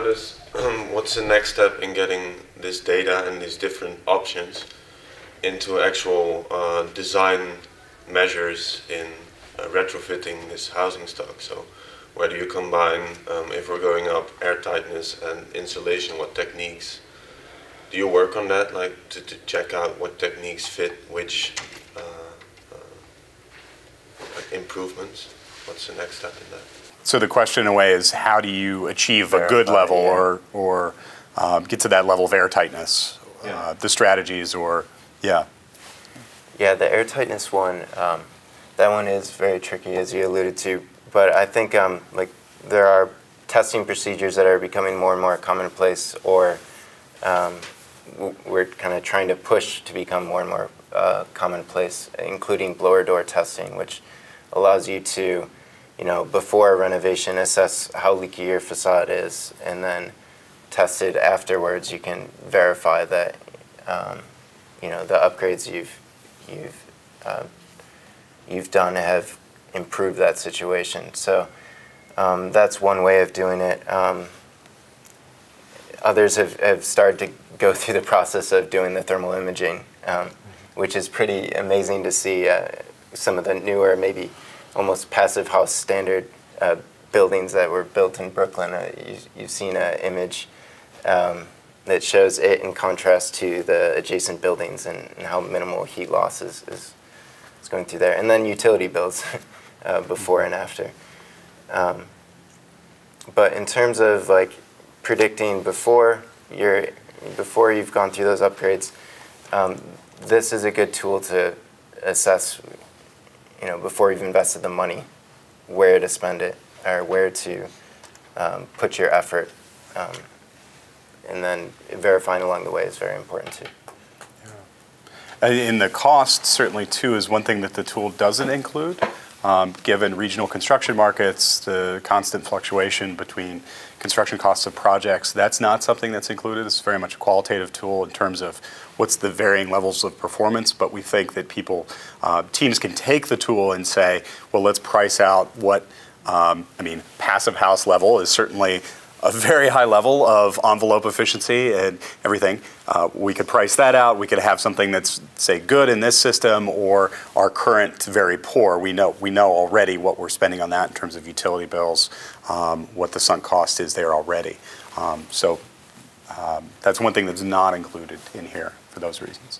does what's the next step in getting this data and these different options into actual design measures in retrofitting this housing stock? So where do you combine, if we're going up, airtightness and insulation, what techniques do you work on that, like to check out what techniques fit which improvements? What's the next step in that? So the question in a way is, how do you achieve a good level, or get to that level of airtightness? The strategies, or Yeah, the airtightness one, that one is very tricky, as you alluded to. But I think like there are testing procedures that are becoming more and more commonplace, or we're kind of trying to push to become more and more commonplace, including blower door testing, which allows you to, before a renovation, assess how leaky your facade is, and then test it afterwards. You can verify that, the upgrades you've done have improved that situation. So that's one way of doing it. Others have started to go through the process of doing the thermal imaging, which is pretty amazing to see. Some of the newer, maybe almost passive house standard buildings that were built in Brooklyn. You've seen an image that shows it in contrast to the adjacent buildings, and how minimal heat loss is going through there. And then utility bills before and after. But in terms of like predicting before you've gone through those upgrades, this is a good tool to assess, before you've invested the money, where to spend it, or where to put your effort. And then verifying along the way is very important too. In the cost, certainly too, is one thing that the tool doesn't include. Given regional construction markets, the constant fluctuation between construction costs of projects, that's not something that's included. It's very much a qualitative tool in terms of what's the varying levels of performance, but we think that teams can take the tool and say, well, let's price out what, passive house level is certainly a very high level of envelope efficiency and everything. We could price that out. We could have something that's, say, good in this system, or our current very poor. We know already what we're spending on that in terms of utility bills, what the sunk cost is there already. So that's one thing that's not included in here for those reasons.